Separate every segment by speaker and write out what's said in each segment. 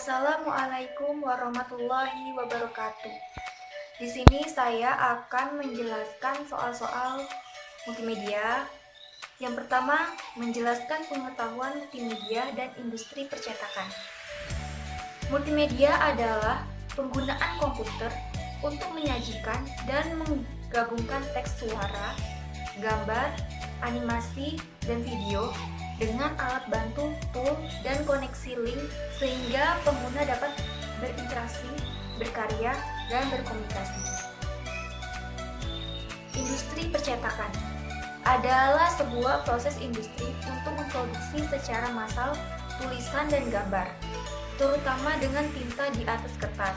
Speaker 1: Assalamualaikum warahmatullahi wabarakatuh. Di sini saya akan menjelaskan soal-soal multimedia. Yang pertama, menjelaskan pengetahuan multimedia dan industri percetakan. Multimedia adalah penggunaan komputer untuk menyajikan dan menggabungkan teks suara, gambar, animasi, dan video dengan alat bantu, tool, dan koneksi link sehingga pengguna dapat berinteraksi, berkarya, dan berkomunikasi. Industri percetakan adalah sebuah proses industri untuk memproduksi secara massal tulisan dan gambar, terutama dengan tinta di atas kertas,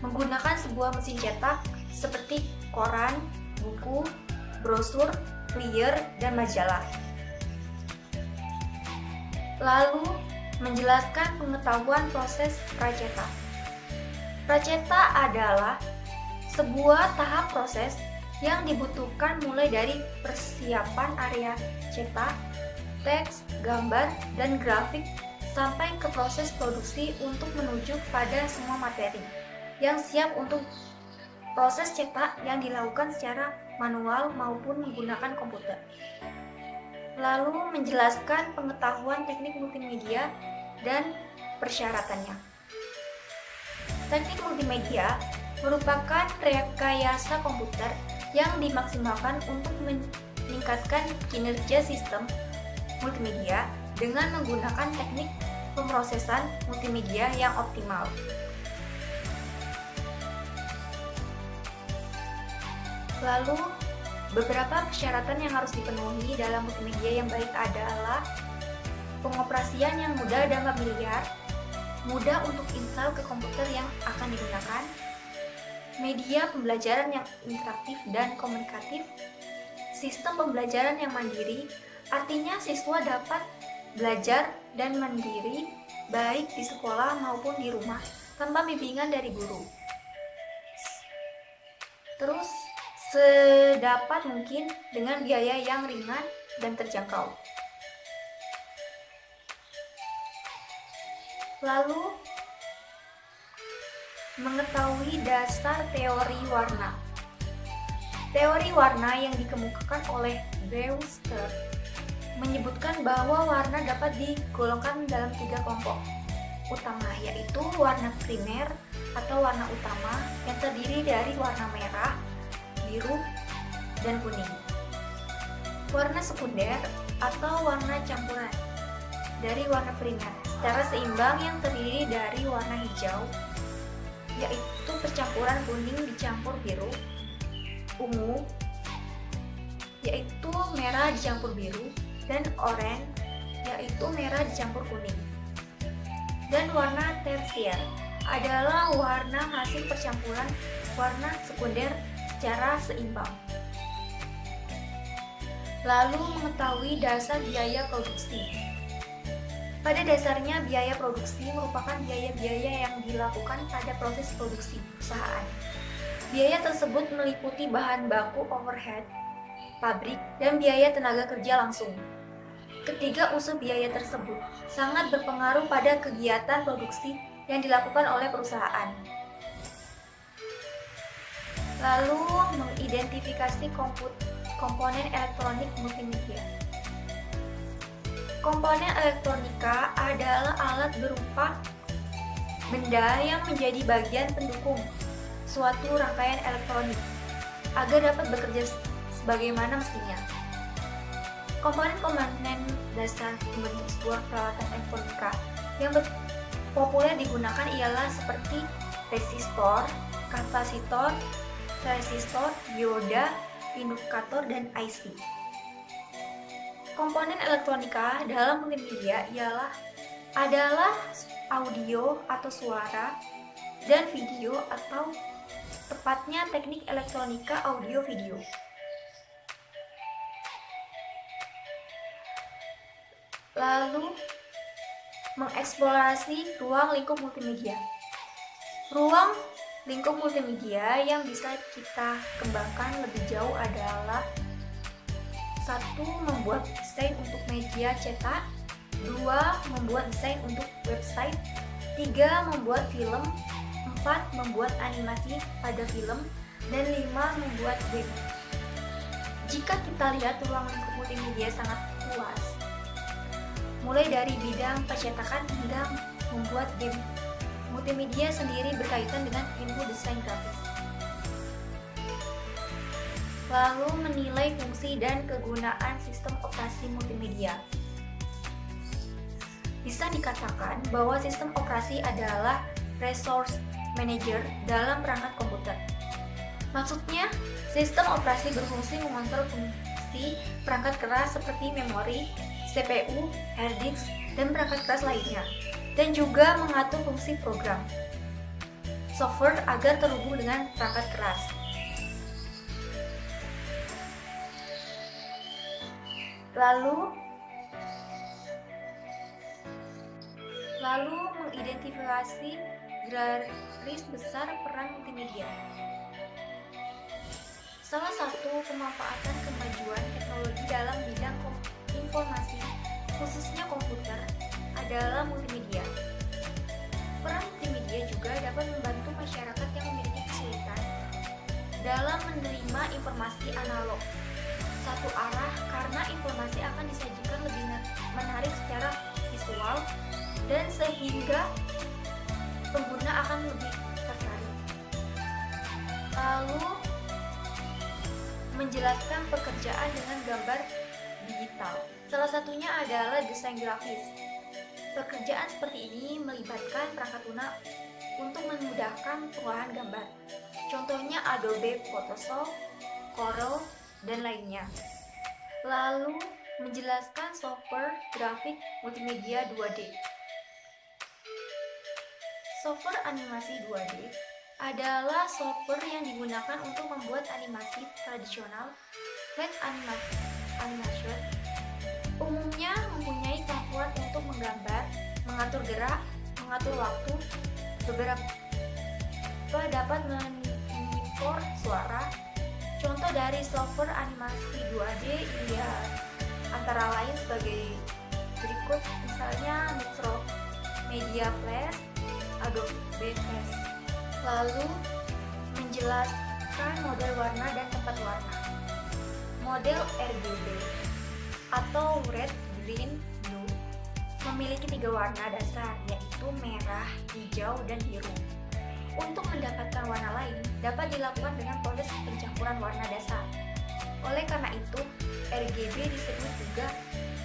Speaker 1: menggunakan sebuah mesin cetak seperti koran, buku, brosur, flyer, dan majalah. Lalu, menjelaskan pengetahuan proses pracetak. Pracetak adalah sebuah tahap proses yang dibutuhkan mulai dari persiapan area cetak, teks, gambar, dan grafik sampai ke proses produksi untuk menuju pada semua materi yang siap untuk proses cetak yang dilakukan secara manual maupun menggunakan komputer. Lalu menjelaskan pengetahuan teknik multimedia dan persyaratannya. Teknik multimedia merupakan rekayasa komputer yang dimaksimalkan untuk meningkatkan kinerja sistem multimedia dengan menggunakan teknik pemrosesan multimedia yang optimal. Lalu, beberapa persyaratan yang harus dipenuhi dalam multimedia yang baik adalah pengoperasian yang mudah dan familiar, mudah untuk install ke komputer yang akan digunakan, media pembelajaran yang interaktif dan komunikatif, sistem pembelajaran yang mandiri, artinya siswa dapat belajar dan mandiri baik di sekolah maupun di rumah tanpa bimbingan dari guru. Terus, sedapat mungkin dengan biaya yang ringan dan terjangkau. Lalu, mengetahui dasar teori warna. Teori warna yang dikemukakan oleh Brewster menyebutkan bahwa warna dapat digolongkan dalam 3 kelompok utama, yaitu warna primer atau warna utama yang terdiri dari warna merah, biru, dan kuning. Warna sekunder atau warna campuran dari warna primer secara seimbang yang terdiri dari warna hijau, yaitu percampuran kuning dicampur biru, ungu, yaitu merah dicampur biru, dan oranye, yaitu merah dicampur kuning. Dan warna tersier adalah warna hasil percampuran warna sekunder secara seimbang. Lalu mengetahui dasar biaya produksi. Pada dasarnya biaya produksi merupakan biaya-biaya yang dilakukan pada proses produksi perusahaan. Biaya tersebut meliputi bahan baku overhead, pabrik, dan biaya tenaga kerja langsung. Ketiga unsur biaya tersebut sangat berpengaruh pada kegiatan produksi yang dilakukan oleh perusahaan. Lalu, mengidentifikasi komponen elektronik multimedia. Komponen elektronika adalah alat berupa benda yang menjadi bagian pendukung suatu rangkaian elektronik agar dapat bekerja sebagaimana mestinya. Komponen-komponen dasar membentuk sebuah peralatan elektronika yang populer digunakan ialah seperti resistor, kapasitor, transistor, dioda, indikator, dan IC. Komponen elektronika dalam multimedia adalah audio atau suara dan video atau tepatnya teknik elektronika audio video. Lalu, mengeksplorasi ruang lingkup multimedia. Ruang lingkup multimedia yang bisa kita kembangkan lebih jauh adalah 1. Membuat desain untuk media cetak, 2. Membuat desain untuk website, 3. 3. Membuat film. 4. Membuat animasi pada film. Dan 5. Membuat game. Jika kita lihat ruang lingkup multimedia sangat luas, mulai dari bidang percetakan hingga membuat game. Multimedia sendiri berkaitan dengan ilmu desain grafis. Lalu menilai fungsi dan kegunaan sistem operasi multimedia. Bisa dikatakan bahwa sistem operasi adalah resource manager dalam perangkat komputer. Maksudnya, sistem operasi berfungsi mengontrol fungsi perangkat keras seperti memori, CPU, hard disk, dan perangkat keras lainnya, dan juga mengatur fungsi program software agar terhubung dengan perangkat keras. Lalu mengidentifikasi garis besar peran multimedia. Salah satu pemanfaatan kemajuan teknologi dalam bidang informasi, khususnya komputer, adalah multimedia. Peran multimedia juga dapat membantu masyarakat yang memiliki kesulitan dalam menerima informasi analog satu arah karena informasi akan disajikan lebih menarik secara visual dan sehingga pengguna akan lebih tertarik. Lalu menjelaskan pekerjaan dengan gambar digital. Salah satunya adalah desain grafis. Pekerjaan seperti ini melibatkan perangkat lunak untuk memudahkan pengolahan gambar. Contohnya Adobe Photoshop, Corel, dan lainnya. Lalu menjelaskan software grafik multimedia 2D. Software animasi 2D adalah software yang digunakan untuk membuat animasi tradisional. Flat animation umumnya mempunyai kemampuan untuk menggambar, mengatur gerak, mengatur waktu. Beberapa dapat mengimpor suara. Contoh dari software animasi 2D ya antara lain sebagai berikut, misalnya Media Flash, Adobe Flash. Lalu menjelaskan model warna dan tempat warna. Model RGB atau Red, Green, Blue memiliki 3 warna dasar, yaitu merah, hijau, dan biru. Untuk mendapatkan warna lain dapat dilakukan dengan proses pencampuran warna dasar. Oleh karena itu, RGB disebut juga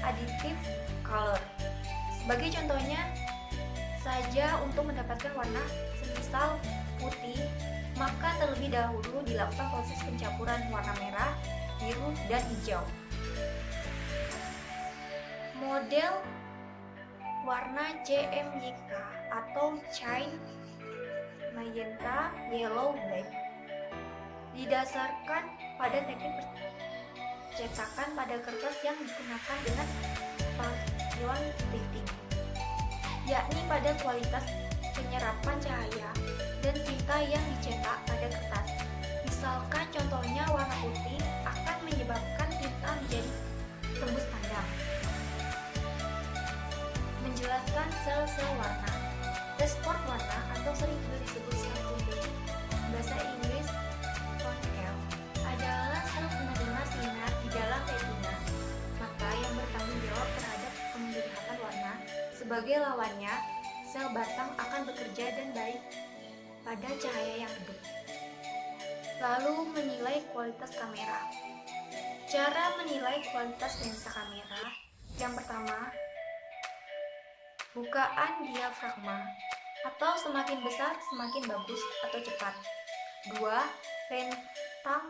Speaker 1: additive color. Sebagai contohnya saja, untuk mendapatkan warna semisal putih, maka terlebih dahulu dilakukan proses pencampuran warna merah, biru, dan hijau. Model warna CMYK atau Cyan, Magenta, Yellow, Black didasarkan pada teknik percetakan pada kertas yang digunakan dengan spasiun lighting, yakni pada kualitas penyerapan cahaya dan tinta yang dicetak pada kertas. Misalkan contohnya warna putih akan menyebabkan tinta menjadi tembus pandang. Menjelaskan sel-sel warna. Respon warna atau sering juga disebut sel kuning, bahasa Inggris corneal, adalah sel penerima sinar di dalam retina mata yang bertanggung jawab terhadap penglihatan warna. Sebagai lawannya, sel batang akan bekerja dan baik pada cahaya yang redup. Lalu menilai kualitas kamera. Cara menilai kualitas lensa kamera. Yang pertama, bukaan diafragma, atau semakin besar semakin bagus atau cepat. 2. Rentang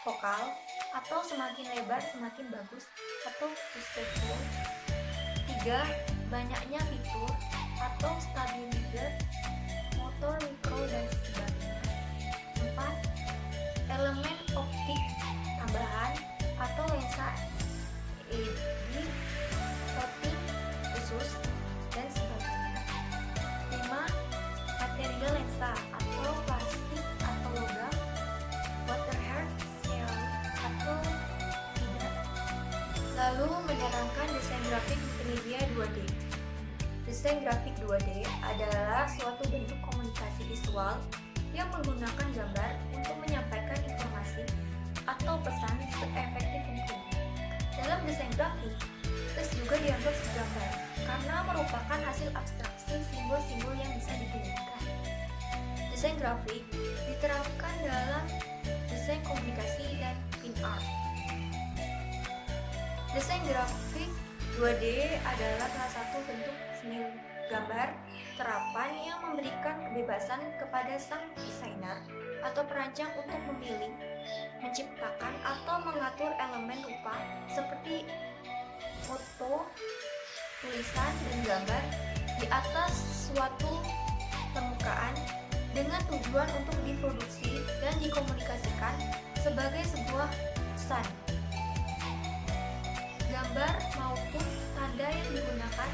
Speaker 1: fokal, atau semakin lebar semakin bagus atau visible. 3. Banyaknya fitur atau stabilizer, motor mikro dan sebagainya. 4. Elemen optik tambahan atau lensa LED, coating khusus, dan sebagainya. 5. Material lensa atau plastik atau logam, water hard ceramic atau tidak. Lalu menerangkan desain grafik multimedia 2D. Desain grafik 2D adalah suatu bentuk komunikasi visual yang menggunakan gambar untuk menyampaikan informasi atau pesan seefektif mungkin. Dalam desain grafik, teks juga dianggap gambar karena merupakan hasil abstraksi simbol-simbol yang bisa digunakan. Desain grafik diterapkan dalam desain komunikasi dan fine art. Desain grafik 2D adalah salah satu bentuk seni gambar terapan yang memberikan kebebasan kepada sang desainer atau perancang untuk memilih, menciptakan atau mengatur elemen rupa seperti foto, tulisan, dan gambar di atas suatu permukaan dengan tujuan untuk diproduksi dan dikomunikasikan sebagai sebuah pesan. Gambar maupun tanda yang digunakan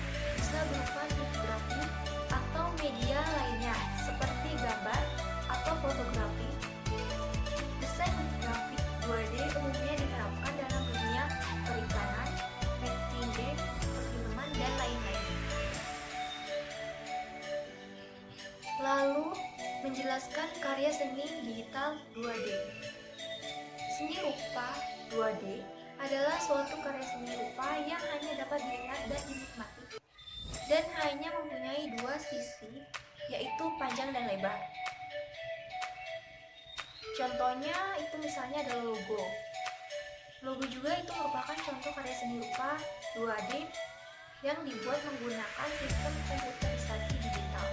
Speaker 1: bisa berupa litografi atau media lainnya seperti gambar atau fotografi. Desain grafik 2D umumnya diterapkan dalam dunia perikanan, tekstil, perfilman, dan lain-lain. Lalu, menjelaskan karya seni digital 2D. Seni rupa 2D adalah suatu karya seni rupa yang hanya dapat dilihat dan dinikmati dan hanya mempunyai dua sisi, yaitu panjang dan lebar. Contohnya itu misalnya adalah logo. Logo juga itu merupakan contoh karya seni rupa 2D yang dibuat menggunakan sistem komputerisasi digital.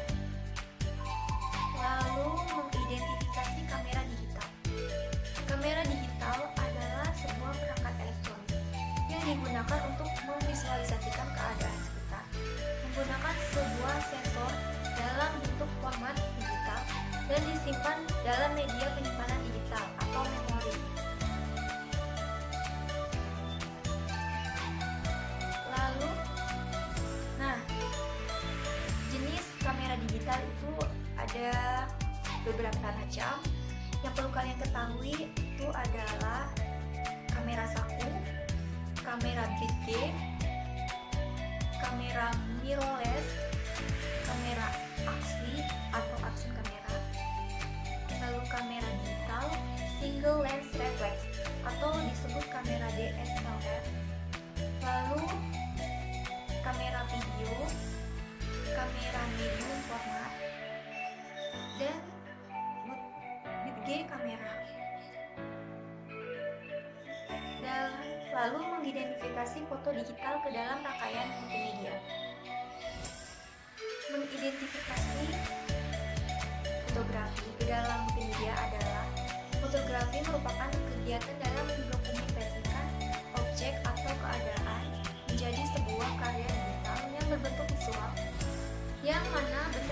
Speaker 1: Lalu, mengidentifikasi kamera digital. Kamera digital adalah sebuah perangkat elektronik yang digunakan untuk memvisualisasikan keadaan sekitar menggunakan sebuah sensor dalam bentuk format digital dan disimpan dalam media penyimpanan digital atau memori. Lalu, jenis kamera digital itu ada beberapa macam. Yang perlu kalian ketahui itu adalah kamera saku, kamera bidet, kamera mirrorless, kamera aksi atau action kamera, lalu kamera digital, single lens reflex atau disebut kamera DSLR, lalu kamera video, kamera medium format, dan budget kamera. Dan lalu mengidentifikasi foto digital ke dalam rangkaian multimedia. Mengidentifikasi fotografi ke dalam multimedia adalah fotografi merupakan kegiatan dalam mendokumentasikan objek atau keadaan menjadi sebuah karya digital yang berbentuk visual, yang mana bentuk